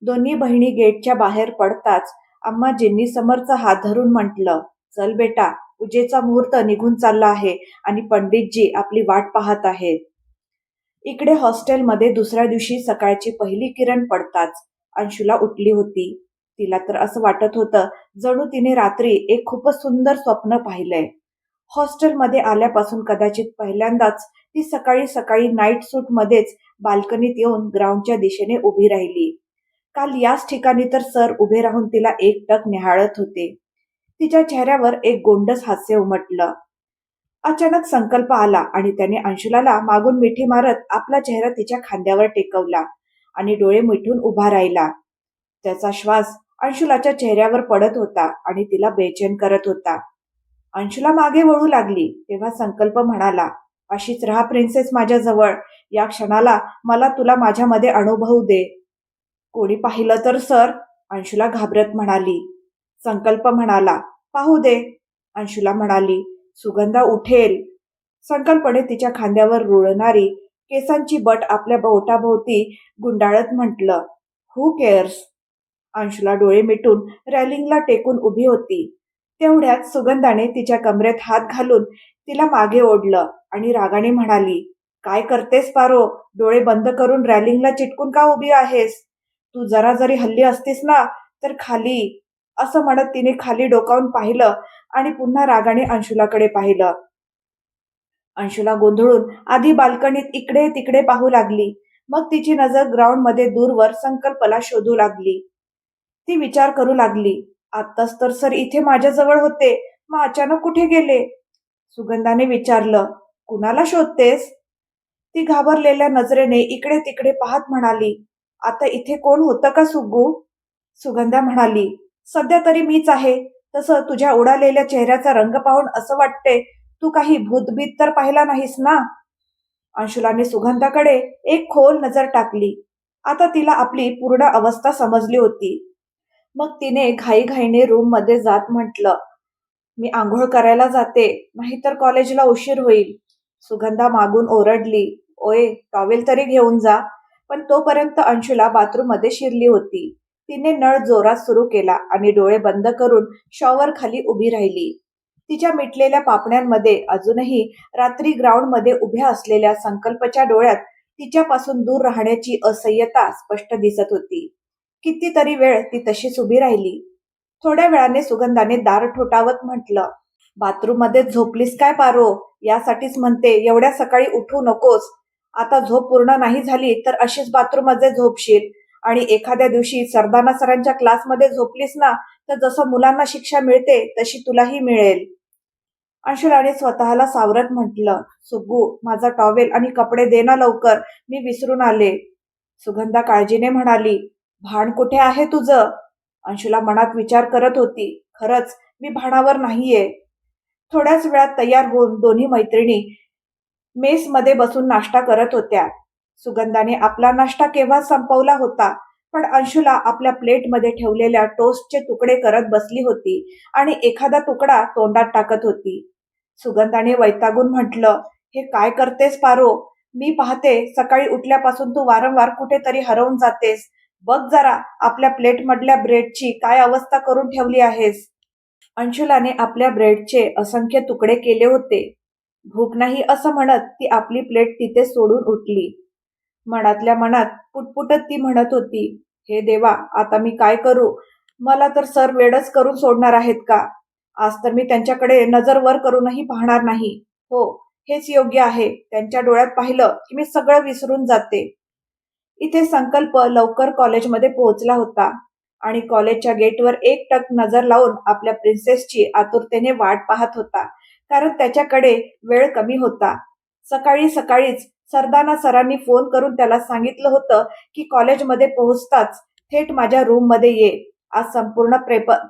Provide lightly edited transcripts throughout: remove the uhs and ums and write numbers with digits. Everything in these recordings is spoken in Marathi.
दोन्ही बहिणी गेटच्या बाहेर पडताच अम्माजींनी समरचा हात धरून म्हटलं, चल बेटा, पूजेचा मुहूर्त निघून चालला आहे आणि पंडितजी आपली वाट पाहत आहेत. इकडे हॉस्टेलमध्ये दुसऱ्या दिवशी सकाळची पहिली किरण पडताच अंशुला उठली होती. तिला तर असं वाटत होतं जणू तिने रात्री एक खूपच सुंदर स्वप्न पाहिलंय. हॉस्टेलमध्ये आल्यापासून कदाचित पहिल्यांदाच ती सकाळी सकाळी नाईट सूटमध्येच बाल्कनीत येऊन ग्राउंडच्या दिशेने उभी राहिली. काल याच ठिकाणी तर सर उभे राहून तिला एकटक निहाळत होते. तिच्या चेहऱ्यावर एक गोंडस हास्य उमटलं. अचानक संकल्प आला आणि त्याने अंशुलाला मागून मिठी मारत आपला चेहरा तिच्या खांद्यावर टेकवला आणि डोळे मिटून उभा राहिला. त्याचा श्वास अंशुलाच्या चेहऱ्यावर पडत होता आणि तिला बेचैन करत होता. अंशुला मागे वळू लागली तेव्हा संकल्प म्हणाला, अशीच राहा प्रिन्सेस माझ्याजवळ. या क्षणाला मला तुला माझ्यामध्ये अनुभवू दे. कोणी पाहिलं तर सर, अंशुला घाबरत म्हणाली. संकल्प म्हणाला, पाहू दे. अंशुला म्हणाली, सुगंधा उठेल. संकल्पने तिच्या खांद्यावर रुळणारी केसांची बट आपल्या बोटाभोवती गुंडाळत म्हटलं, हू केअर्स. अंशुला डोळे मिटून रॅलिंगला टेकून उभी होती. तेवढ्यात सुगंधाने तिच्या कमरेत हात घालून तिला मागे ओढलं आणि रागाने म्हणाली, काय करतेस पारो? डोळे बंद करून रॅलिंगला चिटकून का उभी आहेस? तू जरा जरी हल्ली असतीस ना तर खाली. असं म्हणत तिने खाली डोकावून पाहिलं आणि पुन्हा रागाने अंशुलाकडे पाहिलं. अंशुला गोंधळून आधी बाल्कनीत इकडे तिकडे पाहू लागली. मग तिची नजर ग्राउंडमध्ये दूरवर संकल्पला शोधू लागली. ती विचार करू लागली, आत्ताच तर सर इथे माझ्याजवळ होते, मग अचानक कुठे गेले? सुगंधाने विचारलं, कुणाला शोधतेस? ती घाबरलेल्या नजरेने इकडे तिकडे पाहत म्हणाली, आता इथे कोण होतं का सुगू? सुगंधा म्हणाली, सध्या तरी मीच आहे. तसं तुझ्या उडालेल्या चेहऱ्याचा रंग पाहून असं वाटते तू काही भूतभीत तर पाहिला नाहीस ना? अंशुलाने सुगंधाकडे एक खोल नजर टाकली. आता तिला आपली पूर्ण अवस्था समजली होती. मग तिने घाईघाईने रूम मध्ये जात म्हटलं, मी आंघोळ करायला जाते, नाहीतर कॉलेजला उशीर होईल. सुगंधा मागून ओरडली, ओय टॉवेल तरी घेऊन जा. पण तोपर्यंत अंशुला बाथरूम मध्ये शिरली होती. तिने नळ जोरात सुरू केला आणि डोळे बंद करून शॉवर खाली उभी राहिली. तिच्या मिटलेल्या पापण्यांमध्ये अजूनही रात्री ग्राउंड मध्ये उभ्या असलेल्या संकल्पच्या डोळ्यात तिच्यापासून दूर राहण्याची असह्यता स्पष्ट दिसत होती. कितीतरी वेळ ती तशीच उभी राहिली. थोड्या वेळाने सुगंधाने दार ठोठावत म्हटलं, बाथरूम मध्ये झोपलीस काय पारो? यासाठीच म्हणते एवढ्या सकाळी उठू नकोस. आता झोप पूर्ण नाही झाली तर अशीच बाथरूम मध्ये झोपशील आणि एखाद्या दिवशी सरदाना सरांच्या क्लासमध्ये झोपलीस ना तर जसं मुलांना शिक्षा मिळते तशी तुलाही मिळेल. अंशुलाने स्वतःला सावरत म्हटलं, सुग्गू माझा टॉवेल आणि कपडे दे ना लवकर, मी विसरून आले. सुगंधा काळजीने म्हणाली, भान कुठे आहे तुझं? अंशुला मनात विचार करत होती, खरंच मी भानावर नाहीये. थोड्याच वेळात तयार होऊन दोन्ही मैत्रिणी मेसमध्ये बसून नाश्ता करत होत्या. सुगंधाने आपला नाश्ता केव्हा संपवला होता, पण अंशुला आपल्या प्लेटमध्ये ठेवलेल्या टोस्टचे तुकडे करत बसली होती आणि एखादा तुकडा तोंडात टाकत होती. सुगंधाने वैतागून म्हटलं, हे काय करतेस पारो? मी पाहते सकाळी उठल्यापासून तू वारंवार कुठेतरी हरवून जातेस. बघ जरा आपल्या प्लेटमधल्या ब्रेडची काय अवस्था करून ठेवली आहेस. अंशुलाने आपल्या ब्रेडचे असंख्य तुकडे केले होते. भूक नाही असं म्हणत ती आपली प्लेट तिथे सोडून उठली. मनातल्या मनात पुटपुटत ती म्हणत होती, हे देवा, आता मी काय करू? मला तर सर वेडच करून सोडणार आहेत का? आज तर मी त्यांच्याकडे नजर वर करूनही पाहणार नाही. हो, हेच योग्य आहे. त्यांच्या डोळ्यात पाहिलं की मी सगळं विसरून जाते. इथे संकल्प लवकर कॉलेजमध्ये पोहोचला होता आणि कॉलेजच्या गेटवर एकटक नजर लावून आपल्या प्रिन्सेसची आतुरतेने वाट पाहत होता, कारण त्याच्याकडे वेळ कमी होता. सकाळी सकाळीच सरदाना सरांनी फोन करून त्याला सांगितलं होतं की कॉलेजमध्ये पोहोचताच थेट माझ्या रूममध्ये ये. आज संपूर्ण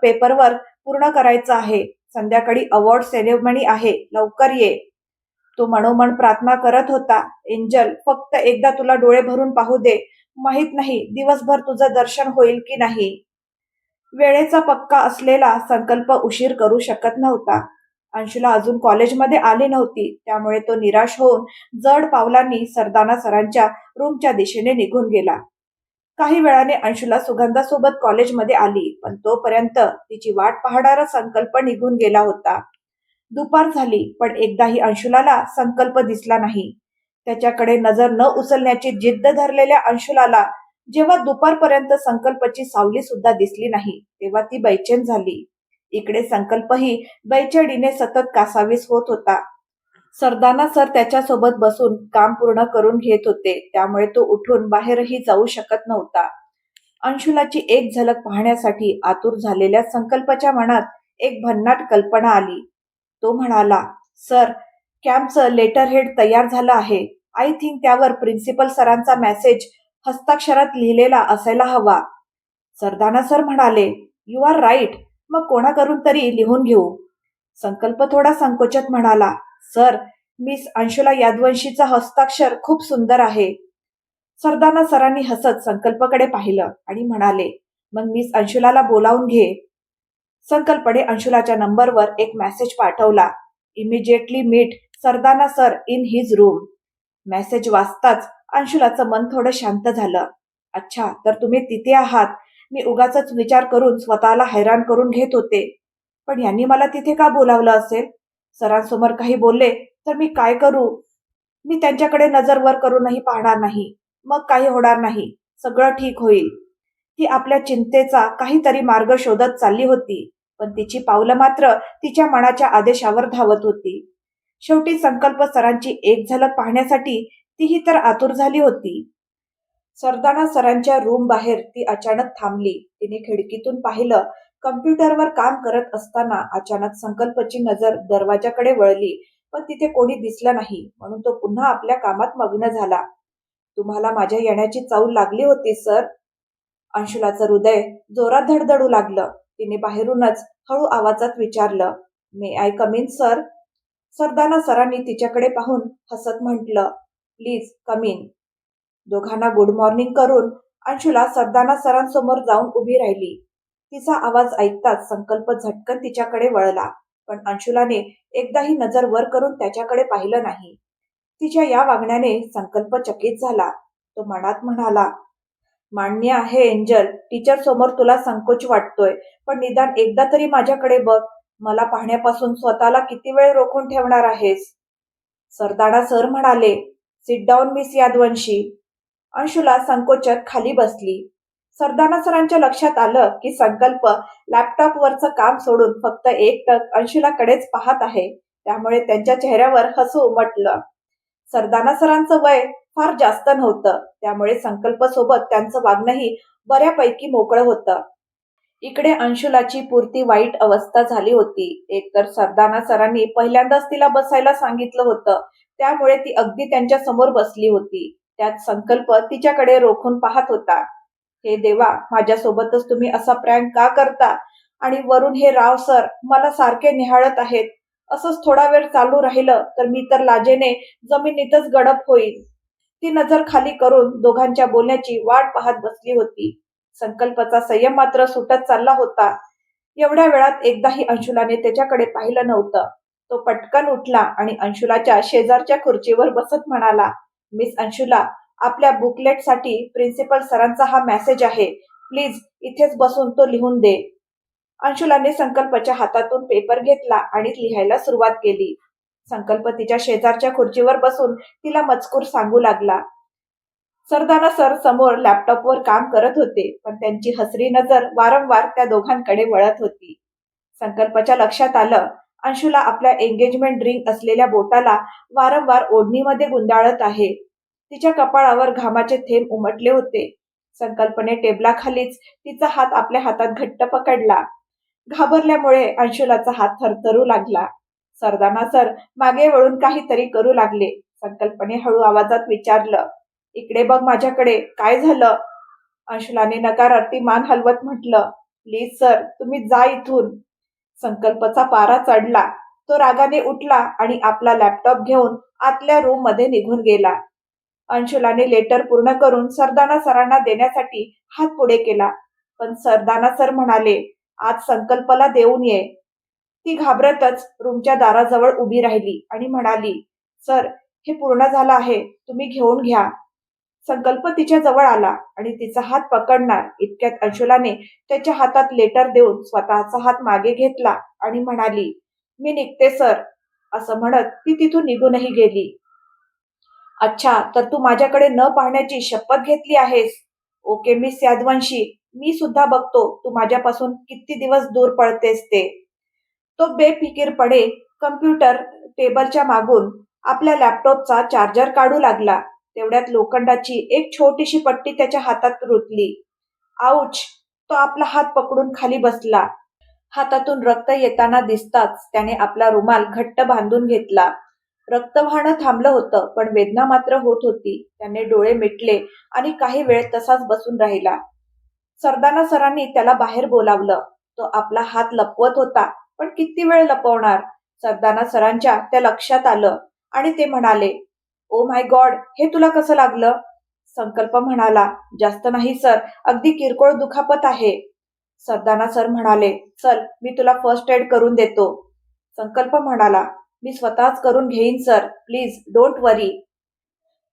पेपरवर पूर्ण करायचं आहे. संध्याकाळी अवॉर्ड सेरेमनी आहे, लवकर ये. तो मनोमन प्रार्थना करत होता, एंजल फक्त एकदा तुला डोळे भरून पाहू दे. माहित नाही दिवसभर तुझं दर्शन होईल की नाही. वेळेचा पक्का असलेला संकल्प उशीर करू शकत नव्हता. अंशुला अजून कॉलेजमध्ये आली नव्हती, त्यामुळे तो निराश होऊन जड पावलांनी सरदाना सरांच्या रूमच्या दिशेने निघून गेला. काही वेळाने अंशुला सुगंधासोबत कॉलेजमध्ये आली, पण तोपर्यंत तिची वाट पाहणारा संकल्प निघून गेला होता. दुपार झाली, पण एकदाही अंशुलाला संकल्प दिसला नाही. त्याच्याकडे नजर न उचलण्याची जिद्द धरलेल्या अंशुलाला जेव्हा दुपारपर्यंत संकल्पची सावली सुद्धा दिसली नाही, तेव्हा ती बैचेन झाली. इकडे संकल्पही बैचेनीने सतत कासावीस होत होता. सरदाना सर त्याच्यासोबत बसून काम पूर्ण करून घेत होते, त्यामुळे तो उठून बाहेरही जाऊ शकत नव्हता. अंशुलाची एक झलक पाहण्यासाठी आतुर झालेल्या संकल्पाच्या मनात एक भन्नाट कल्पना आली. तो म्हणाला, सर, कॅम्पचं लेटरहेड तयार झालं आहे. आय थिंक त्यावर प्रिन्सिपल सरांचा मेसेज हस्ताक्षरात लिहिलेला असायला हवा. सरदाना सर म्हणाले, यू आर राईट. मग कोणाकडून तरी लिहून घेऊ. संकल्प थोडा संकोचात म्हणाला, सर, मिस अंशुला यादवंशीचा हस्ताक्षर खूप सुंदर आहे. सरदाना सरांनी हसत संकल्पकडे पाहिलं आणि म्हणाले, मग मिस अंशुलाला बोलावून घे. संकल्पने अंशुलाच्या नंबरवर एक मेसेज पाठवला. Immediately meet Sardana sir in his room. Message वाचताच अंशुलाचं मन थोडं शांत झालं. अच्छा, तर तुम्ही तिथे आहात. मी उगाचच विचार करून स्वतःला हैराण करून घेत होते. पण यांनी मला तिथे का बोलावलं असेल? सरांसमोर काही बोलले तर मी काय करू? मी त्यांच्याकडे नजर वर करूनही पाहणार नाही. मग काही होणार नाही. सगळं ठीक होईल. ती आपल्या चिंतेचा काहीतरी मार्ग शोधत चालली होती, पण तिची पावलं मात्र तिच्या मनाच्या आदेशावर धावत होती. शेवटी संकल्प सरांची एक झलक पाहण्यासाठी तीही तर आतुर झाली होती. सरदाना सरांच्या रूम बाहेर ती अचानक थांबली. तिने खिडकीतून पाहिलं. कम्प्युटरवर काम करत असताना अचानक संकल्पची नजर दरवाजाकडे वळली, पण तिथे कोणी दिसलं नाही, म्हणून तो पुन्हा आपल्या कामात मग्न झाला. तुम्हाला माझ्या येण्याची चाहूल लागली होती, सर? अंशुलाचं हृदय जोरात धडधडू लागलं. तिने बाहेरूनच हळू आवाजात विचारलं, may I come in, sir? Sardana सरांनी तिच्याकडे पाहून हसत म्हटलं, प्लीज कम इन. दोघांना गुड मॉर्निंग करून अंशुला सरदाना सरांसमोर जाऊन उभी राहिली. तिचा आवाज ऐकताच संकल्प झटकन तिच्याकडे वळला, पण अंशुलाने एकदाही नजर वर करून त्याच्याकडे पाहिलं नाही. तिच्या या वागण्याने संकल्प चकित झाला. तो मनात म्हणाला, मान्य आहे एंजल, टीचर समोर तुला संकोच वाटतोय, पण निदान एकदा तरी माझ्याकडे बघ. मला पाहण्यापासून स्वतःला किती वेळ रोखून ठेवणार आहेस? सरदाना सर म्हणाले, सिट डाऊन मिस यादवंशी. अंशुला संकोचात खाली बसली. सरदाना सरांच्या लक्षात आलं की संकल्प लॅपटॉपवरचं काम सोडून फक्त एकटक अंशुलाकडेच पाहत आहे, त्यामुळे त्यांच्या चेहऱ्यावर हसू उमटलं. सरदाना सरांचं वय फार जास्त नव्हतं, त्यामुळे संकल्पसोबत त्यांचं वागणंही बऱ्यापैकी मोकळं होतं. इकडे अंशुलाची पुरती वाईट अवस्था झाली होती. एकतर सरदाना सरांनी पहिल्यांदाच तिला बसायला सांगितलं होतं, त्यामुळे ती अगदी त्यांच्या समोर बसली होती. त्यात संकल्प तिच्याकडे रोखून पाहत होता. हे देवा, माझ्यासोबतच तुम्ही असा प्रँक का करता? आणि वरून हे राव सर मला सारखे निहाळत आहेत. असंच थोडा वेळ चालू राहिलं तर मी तर लाजेने जमिनीतच गडप होईल. ती नजर खाली करून दोघांच्या बोलण्याची वाट पाहत बसली होती. संकल्पचा संयम मात्र सुटत चालला होता. एवढ्या वेळात एकदाही अंशुलाने त्याच्याकडे पाहिलं नव्हतं. तो पटकन उठला आणि अंशुलाच्या शेजारच्या खुर्चीवर बसत म्हणाला, मिस अंशुला, आपल्या बुकलेटसाठी प्रिन्सिपल सरांचा हा मेसेज आहे. प्लीज इथेच बसून तो लिहून दे. अंशुलाने संकल्पच्या हातातून पेपर घेतला आणि लिहायला सुरुवात केली. संकल्प तिच्या शेजारच्या खुर्चीवर बसून तिला मजकूर सांगू लागला. सरदाना सर समोर लॅपटॉपवर काम करत होते, पण त्यांची हसरी नजर वारंवार त्या दोघांकडे वळत होती. संकल्पच्या लक्षात आलं, अंशुला आपल्या एंगेजमेंट रिंग असलेल्या बोटाला वारंवार ओढणीमध्ये गुंडाळत आहे. तिच्या कपाळावर घामाचे थेंब उमटले होते. संकल्पने टेबलाखालीच तिचा हात आपल्या हातात घट्ट पकडला. घाबरल्यामुळे अंशुलाचा हात थरथरू लागला. सरदाना सर मागे वळून काहीतरी करू लागले. संकल्पने हळू आवाजात विचारलं, इकडे बघ माझ्याकडे, काय झालं? अंशुलाने नकारार्थी मान हलवत म्हटलं, प्लीज सर, तुम्ही जा इथून. संकल्पचा पारा चढला. तो रागाने उठला आणि आपला लॅपटॉप घेऊन आतल्या रूम मध्ये निघून गेला. अंशुलाने लेटर पूर्ण करून सरदाना सरांना देण्यासाठी हात पुढे केला, पण सरदाना सर म्हणाले, आज संकल्पला देऊन ये. ती घाबरतच रूमच्या दाराजवळ उभी राहिली आणि म्हणाली, सर, हे पूर्ण झालं आहे, तुम्ही घेऊन घ्या. संकल्प तिच्या जवळ आला आणि तिचा हात पकडणार इतक्यात अंशुलाने त्याच्या हातात लेटर देऊन स्वतःचा हात मागे घेतला आणि म्हणाली, मी निघते सर. असं म्हणत ती तिथून निघूनही गेली. अच्छा, तर तू माझ्याकडे न पाहण्याची शपथ घेतली आहेस. ओके मिस यादवंशी, मी सुद्धा बघतो तू माझ्यापासून किती दिवस दूर पळतेस ते. तो बेफिकीरपणे कम्प्युटर टेबलच्या मागून आपल्या लॅपटॉपचा चार्जर काढू लागला. तेवढ्यात लोखंडाची एक छोटीशी पट्टी त्याच्या हातात रुतली. आऊच! तो आपला हात पकडून खाली बसला. हातातून रक्त येताना दिसताच त्याने आपला रुमाल घट्ट बांधून घेतला. रक्त वाहणं थांबलं होतं, पण वेदना मात्र होत होती. त्याने डोळे मिटले आणि काही वेळ तसाच बसून राहिला. सरदाना सरांनी त्याला बाहेर बोलावलं. तो आपला हात लपवत होता, पण किती वेळ लपवणार? सरदाना सरांच्या त्या लक्षात आलं आणि ते म्हणाले, ओ माय गॉड, हे तुला कसं लागलं? संकल्प म्हणाला, जास्त नाही सर, अगदी किरकोळ दुखापत आहे. सरदाना सर म्हणाले, चल मी तुला फर्स्ट एड करून देतो. संकल्प म्हणाला, मी स्वतःच करून घेईन सर, प्लीज डोंट वरी.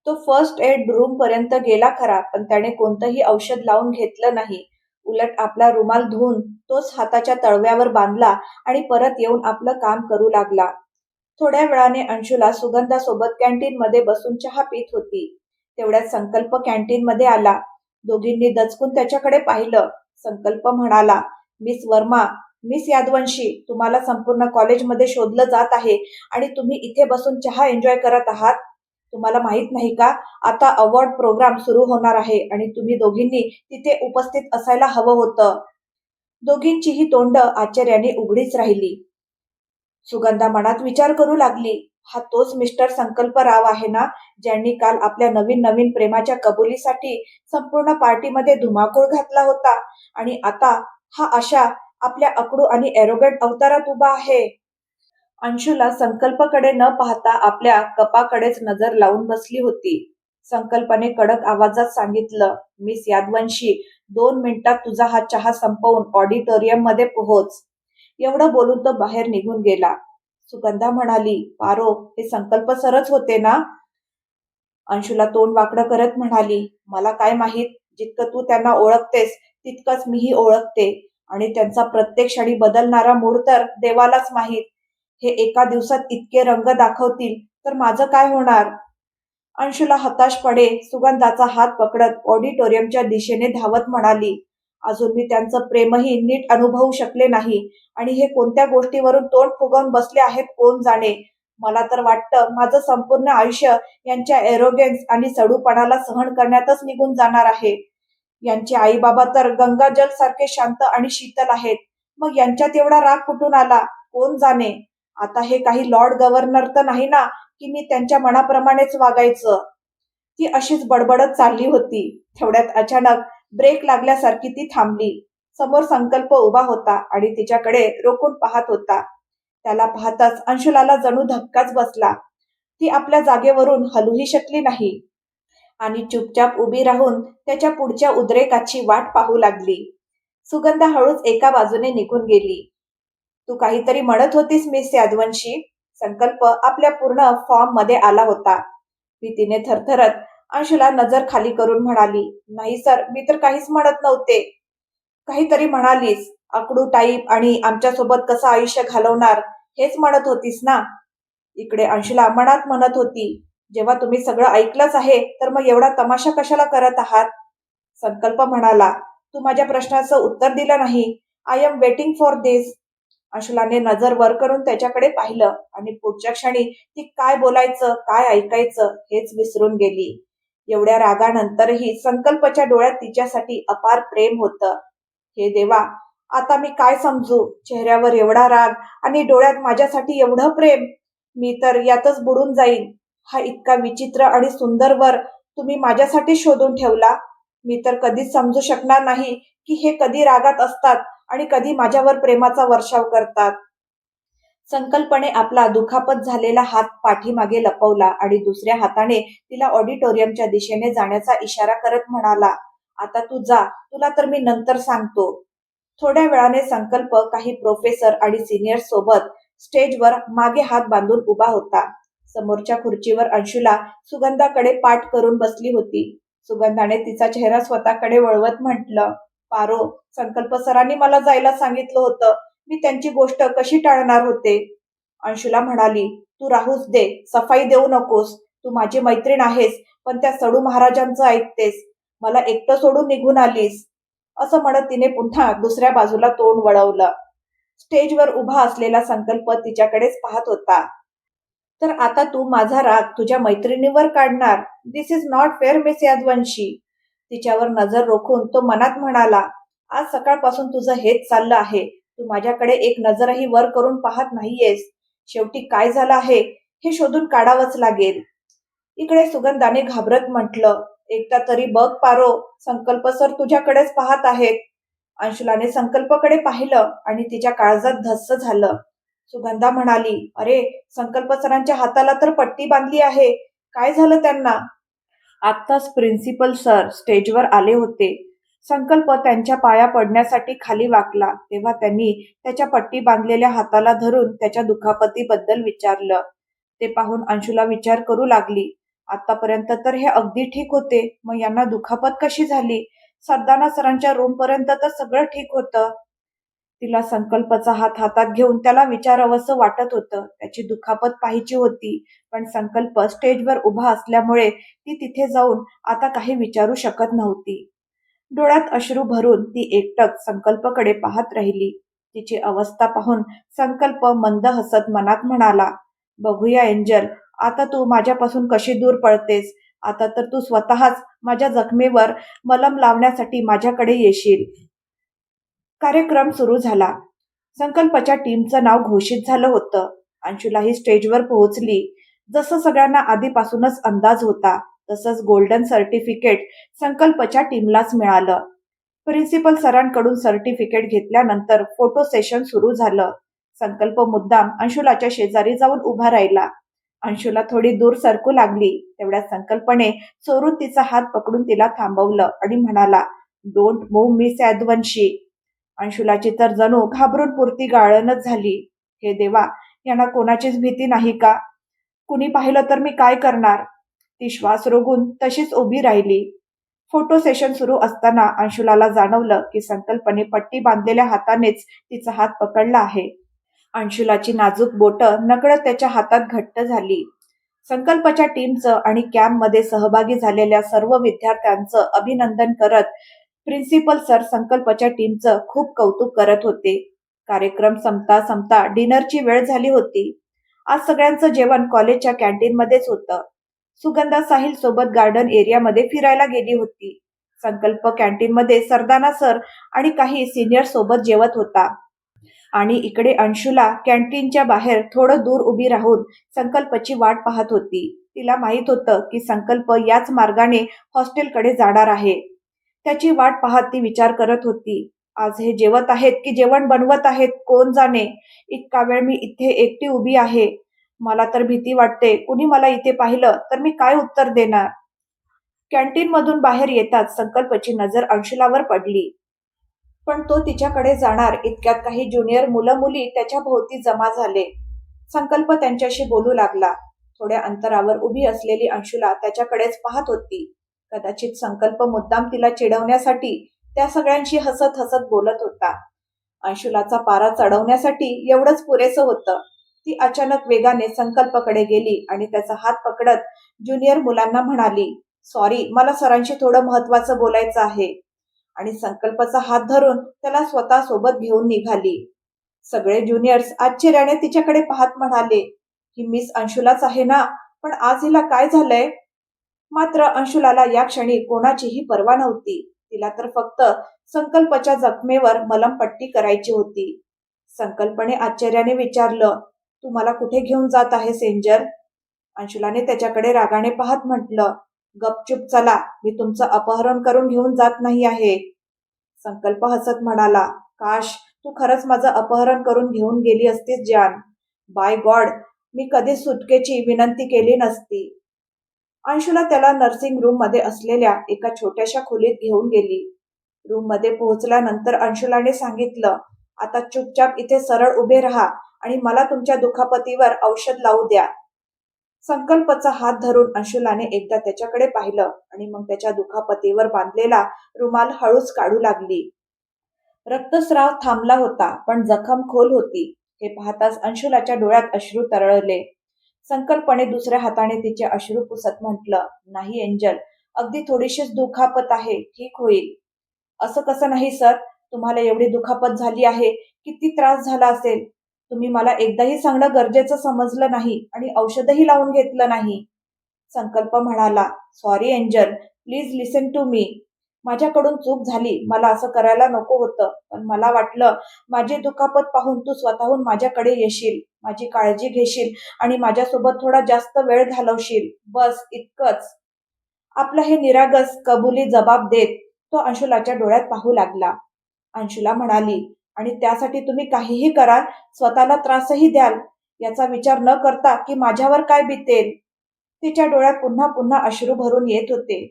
तो फर्स्ट एड रूम पर्यंत गेला खरा, पण त्याने कोणतंही औषध लावून घेतलं नाही. उलट आपला रुमाल धुवून तोच हाताच्या तळव्यावर बांधला आणि परत येऊन आपलं काम करू लागला. थोड्या वेळाने अंशुला सुगंधासोबत कॅन्टीनमध्ये बसून चहा पीत होती. तेवढ्यात संकल्प कॅन्टीनमध्ये आला. दोघींनी दचकून त्याच्याकडे पाहिलं. संकल्प म्हणाला, मिस वर्मा, मिस यादवंशी, तुम्हाला संपूर्ण कॉलेजमध्ये शोधलं जात आहे आणि तुम्ही इथे बसून चहा एन्जॉय करत आहात. तुम्हाला माहित नाही का, आता अवॉर्ड प्रोग्राम सुरू होणार आहे आणि तुम्ही दोघींनी तिथे उपस्थित असायला हवं होतं. दोघींचीही तोंड आश्चर्याने उघडीच राहिली. सुगंधा मनात विचार करू लागली, हा तोच मिस्टर संकल्प राव आहे ना, ज्यांनी काल आपल्या नवीन नवीन प्रेमाच्या कबुलीसाठी संपूर्ण पार्टीमध्ये धुमाकूळ घातला होता आणि आता हा अशा आपल्या अकडू आणि एरोगंट अवतारात उभा आहे. अंशुला संकल्पकडे न पाहता आपल्या कपाकडेच नजर लावून बसली होती. संकल्पने कडक आवाजात सांगितलं, मिस यादवंशी, 2 मिनिटात तुझा हा चहा संपवून ऑडिटोरियम मध्ये पोहोच. एवढं बोलून तो बाहेर निघून गेला. सुगंधा म्हणाली, पारो, हे संकल्प सरच होते ना? अंशुला तोंड वाकडं करत म्हणाली, मला काय माहीत, जितकं तू त्यांना ओळखतेस तितकंच मीही ओळखते आणि त्यांचा प्रत्येक क्षणी बदलणारा मूड तर देवालाच माहीत. हे एका दिवसात इतके रंग दाखवतील तर माझं काय होणार? अंशुला हताशपणे सुगंधाचा हात पकडत ऑडिटोरियमच्या दिशेने धावत म्हणाली, अजून मी त्यांचं प्रेमही नीट अनुभवू शकले नाही आणि हे कोणत्या गोष्टीवरून तोंड फुगवून बसले आहेत कोण जाणे. मला तर वाटतं माझं संपूर्ण आयुष्य यांच्या एरोगेन्स आणि सडूपणाला सहन करण्यातच निघून जाणार आहे. यांचे आई बाबा तर गंगाजल सारखे शांत आणि शीतल आहेत, मग यांच्यात एवढा राग कुठून आला कोण जाणे. आता हे काही लॉर्ड गव्हर्नर तर नाही ना, की मी त्यांच्या मनाप्रमाणेच वागायचं. ती अशीच बडबडत चालली होती. तेवढ्यात अचानक ब्रेक लागल्यासारखी ती थांबली. समोर संकल्प उभा होता आणि तिच्याकडे रोखून पाहत होता. त्याला पाहताच अंशुलाला जणू धक्काच बसला. ती आपल्या जागेवरून हलूही शकली नाही आणि चुपचाप उभी राहून त्याच्या पुढच्या उद्रेकाची वाट पाहू लागली. सुगंधा हळूच एका बाजूने निघून गेली. तू काहीतरी म्हणत होतीस मिस यादवंशी. संकल्प आपल्या पूर्ण फॉर्म मध्ये आला होता. भीतीने थरथरत अंशुला नजर खाली करून म्हणाली, नाही सर, मी तर काहीच म्हणत नव्हते. काहीतरी म्हणालीस, आकडू टाईप आणि आमच्यासोबत कसं आयुष्य घालवणार हेच म्हणत होतीस ना? इकडे अंशुला मनात म्हणत होती, जेव्हा तुम्ही सगळं ऐकलंच आहे तर मग एवढा तमाशा कशाला करत आहात? संकल्प म्हणाला, तू माझ्या प्रश्नाचं उत्तर दिलं नाही. आय एम वेटिंग फॉर दिस. अंशुलाने नजर वर करून त्याच्याकडे पाहिलं आणि पुढच्या क्षणी ती काय बोलायचं काय ऐकायचं हेच विसरून गेली. एवढ्या रागानंतरही संकल्पच्या डोळ्यात तिच्यासाठी अपार प्रेम होतं. हे देवा, आता मी काय समजू? चेहऱ्यावर एवढा राग आणि डोळ्यात माझ्यासाठी एवढं प्रेम. मी तर यातच बुडून जाईन. हा इतका विचित्र आणि सुंदर वर तुम्ही माझ्यासाठी शोधून ठेवला. मी तर कधीच समजू शकणार नाही की हे कधी रागात असतात आणि कधी माझ्यावर प्रेमाचा वर्षाव करतात. संकल्पने आपला दुखापत झालेला हात पाठीमागे लपवला आणि दुसऱ्या हाताने तिला ऑडिटोरियमच्या दिशेने जाण्याचा इशारा करत म्हणाला, आता तू जा, तुला तर मी नंतर सांगतो. थोड्या वेळाने संकल्प काही प्रोफेसर आणि सिनियर सोबत स्टेजवर मागे हात बांधून उभा होता. समोरच्या खुर्चीवर अंशुला सुगंधाकडे पाठ करून बसली होती. सुगंधाने तिचा चेहरा स्वतःकडे वळवत म्हटलं, पारो, संकल्प सरांनी मला जायला सांगितलं होतं. मी त्यांची गोष्ट कशी टाळणार होते? अंशुला म्हणाली, तू राहूच दे, सफाई देऊ नकोस. तू माझी मैत्रीण आहेस, पण त्या सडू महाराजांचं ऐकतेस. मला एकटं सोडून निघून आलीस. असं म्हणत तिने पुन्हा दुसऱ्या बाजूला तोंड वळवलं. स्टेजवर उभा असलेला संकल्प तिच्याकडेच पाहत होता. तर आता तू माझा राग तुझ्या मैत्रिणीवर काढणार? दिस इज नॉट फेअर मिस यादवंशी. तिच्यावर नजर रोखून तो मनात म्हणाला, आज सकाळपासून तुझं हेच चाललं आहे. तू माझ्याकडे एक नजरही वर करून पाहत नाहीयेस. शेवटी काय झालं आहे हे शोधून काढावंच लागेल. इकडे सुगंधाने घाबरत म्हटलं, एकदा तरी बघ पारो, संकल्प सर तुझ्याकडेच पाहत आहेत. अंशुलाने संकल्पकडे पाहिलं आणि तिच्या काळजात धस्स झालं. सुगंधा म्हणाली, अरे, संकल्प सरांच्या हाताला तर पट्टी बांधली आहे. काय झालं त्यांना? आत्ताच प्रिन्सिपल सर स्टेजवर आले होते. संकल्प त्यांच्या पाया पडण्यासाठी खाली वाकला तेव्हा त्यांनी त्याच्या पट्टी बांधलेल्या हाताला धरून त्याच्या दुखापतीबद्दल विचारलं. ते पाहून अंशुला विचार करू लागली, आतापर्यंत तर हे अगदी ठीक होते, मग यांना दुखापत कशी झाली? सरदाना सरांच्या रूमपर्यंत तर सगळं ठीक होतं. तिला संकल्पचा हात हातात घेऊन त्याला विचारावंसं वाटत होतं. त्याची दुखापत पाहायची होती, पण संकल्प स्टेजवर उभा असल्यामुळे ती तिथे जाऊन आता काही विचारू शकत नव्हती. डोळ्यात अश्रू भरून ती एकटक संकल्पकडे पाहत राहिली. तिची अवस्था पाहून संकल्प मंद हसत मनात म्हणाला, बघूया एंजल, आता तू माझ्यापासून कशी दूर पळतेस. आता तर तू स्वतःच माझ्या जखमेवर मलम लावण्यासाठी माझ्याकडे येशील. कार्यक्रम सुरू झाला. संकल्पच्या टीमचं नाव घोषित झालं होतं. अंशुलाही स्टेजवर पोहोचली. जसं सगळ्यांना आधीपासूनच अंदाज होता, तसंच गोल्डन सर्टिफिकेट संकल्पच्या टीमलाच मिळालं. प्रिन्सिपल सरांकडून सर्टिफिकेट घेतल्यानंतर फोटो सेशन सुरू झालं. संकल्प मुद्दाम अंशुलाच्या शेजारी जाऊन उभा राहिला. अंशुला थोडी दूर सरकू लागली. तेवढ्या संकल्पने चोरून तिचा हात पकडून तिला थांबवलं आणि म्हणाला, डोंट मूव्ह मिस यादवंशी. अंशुलाची तर जणू घाबरून पुरती गाळणच झाली. हे देवा, यांना कोणाचीच भीती नाही का? कुणी पाहिलं तर मी काय करणार? ती श्वास रोखून तशीच उभी राहिली. फोटो सेशन सुरू असताना अंशुलाला जाणवलं की संकल्पने पट्टी बांधलेल्या हातानेच तिचा हात पकडला आहे. अंशुलाची नाजूक बोटं नकळत त्याच्या हातात घट्ट झाली. संकल्पच्या टीमचं आणि कॅम्पमध्ये सहभागी झालेल्या सर्व विद्यार्थ्यांचं अभिनंदन करत प्रिन्सिपल सर संकल्पच्या टीमचं खूप कौतुक करत होते. कार्यक्रम संपता संपता डिनरची वेळ झाली होती. आज सगळ्यांचं जेवण कॉलेजच्या कॅन्टीनमध्येच होतं. सुगंधा साहिल सोबत गार्डन एरियामध्ये फिरायला गेली होती. संकल्प कॅन्टीनमध्ये सरदाना सर आणि काही सिनियर सोबत जेवत होता. आणि इकडे अंशुला कॅन्टीनच्या बाहेर थोडं दूर उभी राहून संकल्पची वाट पाहत होती. तिला माहित होतं की संकल्प याच मार्गाने हॉस्टेलकडे जाणार आहे. त्याची वाट पाहत ती विचार करत होती, आज हे जेवत आहेत की जेवण बनवत आहेत कोण जाणे. इतका वेळ मी इथे एकटी उभी आहे. मला तर भीती वाटते, कुणी मला इथे पाहिलं तर मी काय उत्तर देणार? कॅन्टीन मधून बाहेर येताच संकल्पची नजर अंशुलावर पडली. पण तो तिच्याकडे जाणार इतक्यात काही ज्युनियर मुलं मुली त्याच्या भोवती जमा झाले. संकल्प त्यांच्याशी बोलू लागला. थोड्या अंतरावर उभी असलेली अंशुला त्याच्याकडेच पाहत होती. कदाचित संकल्प मुद्दाम तिला चिडवण्यासाठी त्या सगळ्यांशी हसत हसत बोलत होता. अंशुलाचा पारा चढवण्यासाठी एवढंच पुरेसं होतं. ती अचानक वेगाने संकल्पकडे गेली आणि त्याचा हात पकडत ज्युनियर मुलांना म्हणाली, सॉरी, मला सरांशी थोडं महत्वाचं बोलायचं आहे. आणि संकल्पचा हात धरून त्याला स्वतः सोबत घेऊन निघाली. सगळे ज्युनियर्स आश्चर्याने तिच्याकडे पाहत म्हणाले, ही मिस अंशुलाच आहे ना, पण आज हिला काय झालंय? मात्र अंशुलाला या क्षणी कोणाचीही पर्वा नव्हती. तिला तर फक्त संकल्पच्या जखमेवर मलमपट्टी करायची होती. संकल्पने आश्चर्याने विचारलं, तू मला कुठे घेऊन जात आहेस एंजल? अंशुलाने त्याच्याकडे रागाने पाहत म्हटलं, गपचूप चला, मी तुमचं अपहरण करून घेऊन जात नाही आहे. संकल्प हसत म्हणाला, काश तू खरंच माझं अपहरण करून घेऊन गेली असतीस जान. बाय गॉड, मी कधीच सुटकेची विनंती केली नसती. अंशुला त्याला नर्सिंग रूम मध्ये असलेल्या एका छोट्याशा खोलीत घेऊन गेली. रूम मध्ये पोहोचल्यानंतर अंशुलाने सांगितलं, आता चुपचाप इथे सरळ उभे राहा आणि मला तुमच्या दुखापतीवर औषध लावू द्या. संकल्पचा हात धरून अंशुलाने एकदा त्याच्याकडे पाहिलं आणि मग त्याच्या दुखापतीवर बांधलेला रुमाल हळूच काढू लागली. रक्तस्राव थांबला होता, पण जखम खोल होती. हे पाहताच अंशुलाच्या डोळ्यात अश्रू तरळले. संकल्पने दुसऱ्या हाताने तिचे अश्रू पुसत म्हटलं, नाही एंजल, अगदी थोडीशीच दुखापत आहे, ठीक होईल. असं कसं नाही सर, तुम्हाला एवढी दुखापत झाली आहे, किती त्रास झाला असेल. तुम्ही मला एकदाही सांगणं गरजेचं समजलं नाही आणि औषधही लावून घेतलं नाही. संकल्प म्हणाला, sorry angel, please listen to me. माझ्याकडून चूक झाली, मला असं करायला नको होतं, पण मला वाटलं माझी दुखापत पाहून तू स्वतःहून माझ्याकडे येशील, माझी काळजी घेशील आणि माझ्यासोबत थोडा जास्त वेळ घालवशील, बस इतकंच. आपलं हे निरागस कबुली जबाब देत तो अंशुलाच्या डोळ्यात पाहू लागला. अंशुला म्हणाली, आणि त्यासाठी तुम्ही काहीही कराल, स्वतःला त्रासही द्याल, याचा विचार न करता की माझ्यावर काय बितेल. तिच्या डोळ्यात पुन्हा पुन्हा अश्रू भरून येत होते.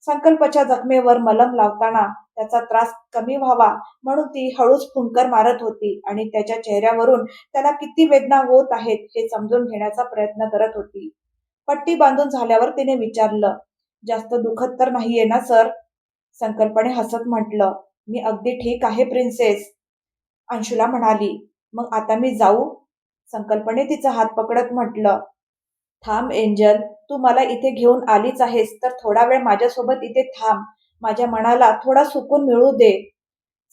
संकल्पच्या जखमेवर मलम लावताना त्याचा त्रास कमी व्हावा म्हणून ती हळूच फुंकर मारत होती आणि त्याच्या चेहऱ्यावरून त्याला किती वेदना होत आहेत हे समजून घेण्याचा प्रयत्न करत होती. पट्टी बांधून झाल्यावर तिने विचारलं, जास्त दुखत तर नाहीये ना सर? संकल्पने हसत म्हटलं, मी अगदी ठीक आहे प्रिन्सेस. अंशुला म्हणाली, मग आता मी जाऊ? संकल्पने तिचा हात पकडत म्हटलं, थांब एंजल, तू मला इथे घेऊन आलीच आहेस तर थोडा वेळ माझ्यासोबत इथे थांब. माझ्या मनाला थोडा सुकून मिळू दे.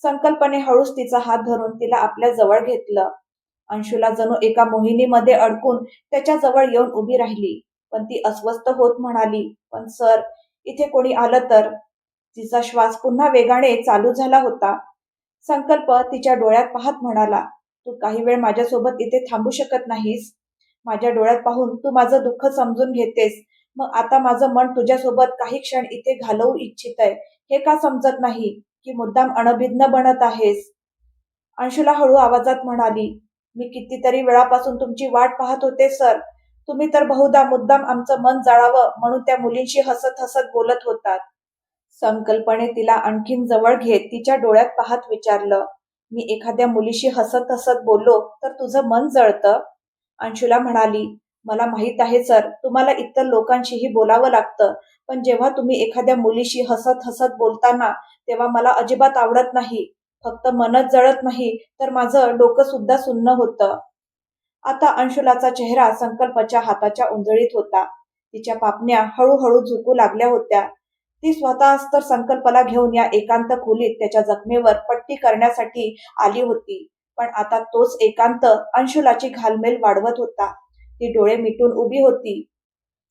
संकल्पने हळूच तिचा हात धरून तिला आपल्या जवळ घेतलं. अंशुला जणू एका मोहिनीमध्ये अडकून त्याच्या जवळ येऊन उभी राहिली. पण ती अस्वस्थ होत म्हणाली, पण सर, इथे कोणी आलं तर? तिचा श्वास पुन्हा वेगाने चालू झाला होता. संकल्प तिच्या डोळ्यात पाहत म्हणाला, तू काही वेळ माझ्यासोबत इथे थांबू शकत नाहीस? माझ्या डोळ्यात पाहून तू माझं दुःख समजून घेतेस, मग आता माझं मन तुझ्यासोबत काही क्षण इथे घालवू इच्छितय, हे का समजत नाही की मुद्दाम अनभिज्ञ बनत आहेस? अंशुला हळू आवाजात म्हणाली, मी कितीतरी वेळापासून तुमची वाट पाहत होते सर. तुम्ही तर बहुधा मुद्दाम आमचं मन जाळावं म्हणून त्या मुलींशी हसत हसत बोलत होतात. संकल्पने तिला आणखीन जवळ घेत तिच्या डोळ्यात पाहत विचारलं, मी एखाद्या मुलीशी हसत हसत बोललो तर तुझं मन जळतं? अंशुला म्हणाली, मला माहित आहे सर, तुम्हाला इतर लोकांशीही बोलावं लागतं, पण जेव्हा तुम्ही एखाद्या मुलीशी हसत हसत बोलताना तेव्हा मला अजिबात आवडत नाही. फक्त मनच जळत नाही तर माझं डोकं सुद्धा सुन्न होतं. आता अंशुलाचा चेहरा संकल्पच्या हाताच्या उंजळीत होता. तिच्या पापण्या हळूहळू झुकू लागल्या होत्या. ती स्वतःच तर संकल्पला घेऊन या एकांत खोलीत त्याच्या जखमेवर पट्टी करण्यासाठी आली होती, पण आता तोच एकांत अंशुलाची घालमेल वाढवत होता. ती डोळे मिटून उभी होती.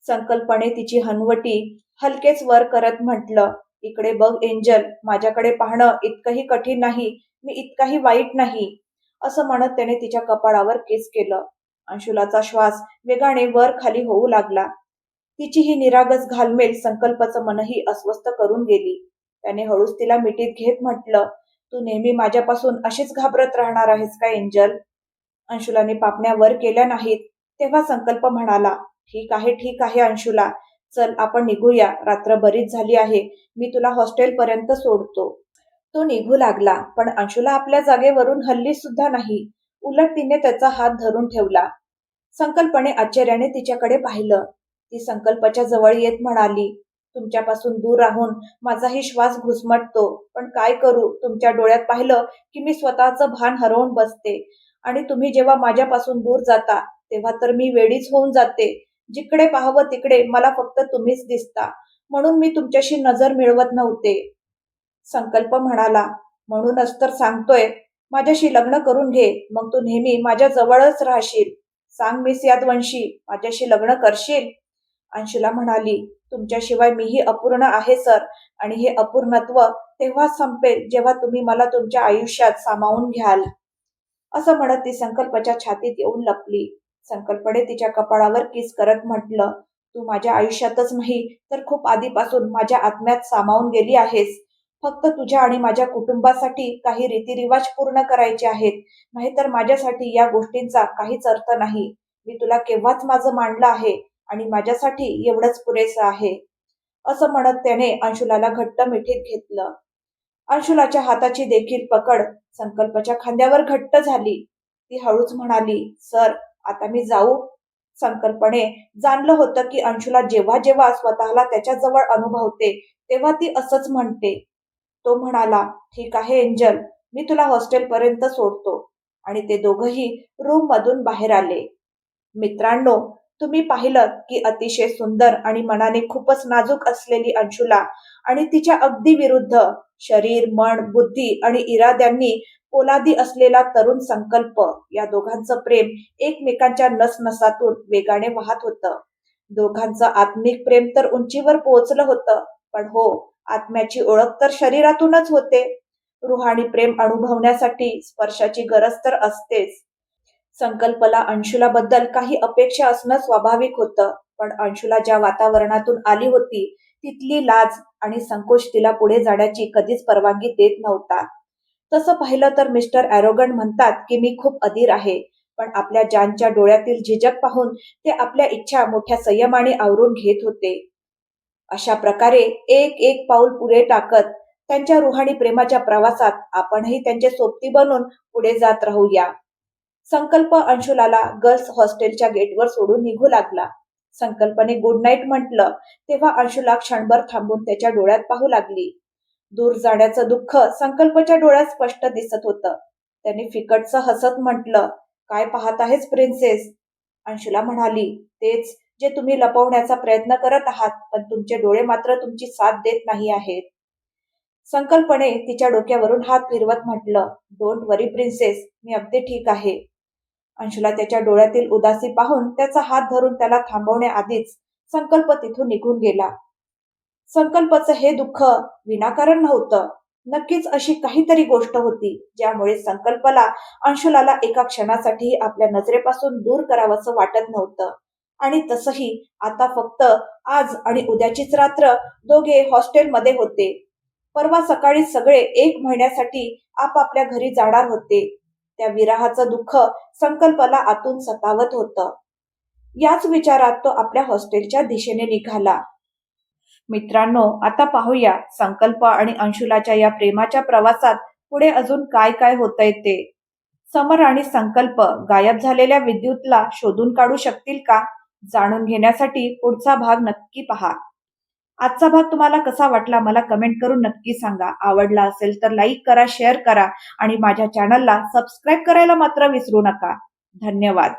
संकल्पने तिची हनवटी हलकेच वर करत म्हटलं, इकडे बघ एंजल, माझ्याकडे पाहणं इतकंही कठीण नाही, मी इतकाही वाईट नाही. असं म्हणत त्याने तिच्या कपाळावर किस केलं. अंशुलाचा श्वास वेगाने वर खाली होऊ लागला. तिची ही निरागस घालमेल संकल्पचं मनही अस्वस्थ करून गेली. त्याने हळूच तिला मिठीत घेत म्हटलं, तू नेहमी माझ्यापासून अशीच घाबरत राहणार आहेस का एंजल? अंशुलाने पापण्या वर केल्या नाहीत तेव्हा संकल्प म्हणाला, ठीक आहे अंशुला, चल आपण निघूया, रात्र बरीच झाली आहे, मी तुला हॉस्टेलपर्यंत सोडतो. तो निघू लागला, पण अंशुला आपल्या जागेवरून हल्ली सुद्धा नाही. उलट तिने त्याचा हात धरून ठेवला. संकल्पने आश्चर्याने तिच्याकडे पाहिलं. ती संकल्पच्या जवळ येत म्हणाली, तुमच्यापासून दूर राहून माझाही श्वास घुसमटतो, पण काय करू, तुमच्या डोळ्यात पाहिलं की मी स्वतःचं भान हरवून बसते आणि तुम्ही जेव्हा माझ्यापासून दूर जाता तेव्हा तर मी वेडीच होऊन जाते. जिकडे पाहावं तिकडे मला फक्त तुम्हीच दिसता, म्हणून मी तुमच्याशी नजर मिळवत नव्हते. संकल्प म्हणाला, म्हणूनच तर सांगतोय, माझ्याशी लग्न करून घे, मग तू नेहमी माझ्या जवळच राहशील. सांग मिस यादवंशी, माझ्याशी लग्न करशील? अंशुला म्हणाली, तुमच्याशिवाय मीही अपूर्ण आहे सर, आणि हे अपूर्णत्व तेव्हाच संपेल जेव्हा तुम्ही मला तुमच्या आयुष्यात सामावून घ्याल. असं म्हणत ती संकल्पच्या छातीत येऊन लपली. संकल्पने तिच्या कपाळावर किस करत म्हटलं, तू माझ्या आयुष्यातच नाही तर खूप आधीपासून माझ्या आत्म्यात सामावून गेली आहेस. फक्त तुझ्या आणि माझ्या कुटुंबासाठी काही रीतिरिवाज पूर्ण करायचे आहेत, नाहीतर माझ्यासाठी या गोष्टींचा काहीच अर्थ नाही. मी तुला केव्हाच माझं मांडलं आहे आणि माझ्यासाठी एवढंच पुरेसं आहे. असं म्हणत त्याने अंशुलाला घट्ट मिठीत घेतलं. अंशुलाच्या हाताची देखील पकड संकल्पच्या खांद्यावर घट्ट झाली. ती हळूच म्हणाली, सर, आता मी जाऊ? संकल्पने जाणलं होतं की अंशुला जेव्हा जेव्हा स्वतःला त्याच्याजवळ अनुभवते तेव्हा ती असंच म्हणते. तो म्हणाला, "ठीक आहे एंजल, मी तुला हॉस्टेलपर्यंत सोडतो." आणि ते दोघंही रूममधून बाहेर आले. मित्रांनो, तुम्ही पाहिलंत की अतिशय सुंदर आणि मनाने खूपच नाजूक असलेली अंशुला आणि तिच्या अगदी विरुद्ध शरीर, मन, बुद्धी आणि इराद्यांनी पोलादी असलेला तरुण संकल्प, या दोघांचं प्रेम एकमेकांच्या नसनसातून वेगाने वाहत होतं. दोघांचं आत्मिक प्रेम तर उंचीवर पोहोचलं होतं, पण हो, आत्म्याची ओळख तर शरीरातूनच होते. रुहानी प्रेम अनुभवण्यासाठी स्पर्शाची गरज तर असतेच. संकल्पला अंशुलाबद्दल काही अपेक्षा असणं स्वाभाविक होतं, पण अंशुला ज्या वातावरणातून आली होती तिथली लाज आणि संकोच तिला पुढे जाण्याची कधीच परवानगी देत नव्हता. तसं पाहिलं तर मिस्टर ॲरोगंट म्हणतात की मी खूप अधीर आहे, पण आपल्या जानच्या डोळ्यातील झिजक पाहून ते आपल्या इच्छा मोठ्या संयमाने आवरून घेत होते. अशा प्रकारे एक एक पाऊल पुढे टाकत त्यांच्या रुहानी प्रेमाच्या प्रवासात आपणही त्यांचे सोबती बनून पुढे जात राहूया. संकल्प अंशुलाला गर्ल्स हॉस्टेलच्या गेटवर सोडून निघू लागला. संकल्पने गुड नाईट म्हटलं तेव्हा अंशुला क्षणभर थांबून त्याच्या डोळ्यात पाहू लागली. दूर जाण्याचं दुःख संकल्पच्या डोळ्यात स्पष्ट दिसत होतं. त्याने फिकटचं हसत म्हटलं, "काय पाहत आहेस प्रिन्सेस?" अंशुला म्हणाली, "तेच जे तुम्ही लपवण्याचा प्रयत्न करत आहात, पण तुमचे डोळे मात्र तुमची साथ देत नाही आहेत." संकल्पने तिच्या डोक्यावरून हात फिरवत म्हटलं, "डोंट वरी प्रिन्सेस, मी अगदी ठीक आहे." अंशुला त्याच्या डोळ्यातील उदासी पाहून त्याचा हात धरून त्याला थांबवण्याआधीच संकल्प तिथून निघून गेला. संकल्पचं हे दुःख विनाकारण नव्हतं. नक्कीच अशी काहीतरी गोष्ट होती ज्यामुळे संकल्पला अंशुलाला एका क्षणासाठी आपल्या नजरेपासून दूर करावंसं वाटत नव्हतं. आणि तसंही आता फक्त आज आणि उद्याचीच रात्र दोघे हॉस्टेलमध्ये होते. परवा सकाळी सगळे 1 महिन्यासाठी आपापल्या घरी जाणार होते. त्या विरहाचं दुःख संकल्पला आतून सतावत होतं. याच विचारात तो आपल्या हॉस्टेलच्या दिशेने निघाला. मित्रांनो, आता पाहूया संकल्प आणि अंशुलाच्या या प्रेमाच्या प्रवासात पुढे अजून काय काय होतंय ते. समर आणि संकल्प गायब झालेल्या विद्युतला शोधून काढू शकतील का? जाणून घेण्यासाठी पुढचा भाग नक्की पहा. आजचा भाग तुम्हाला कसा वाटला मला कमेंट करून नक्की सांगा. आवडला असेल तर लाईक करा, शेअर करा आणि माझ्या चॅनलला सबस्क्राईब करायला मात्र विसरू नका. धन्यवाद.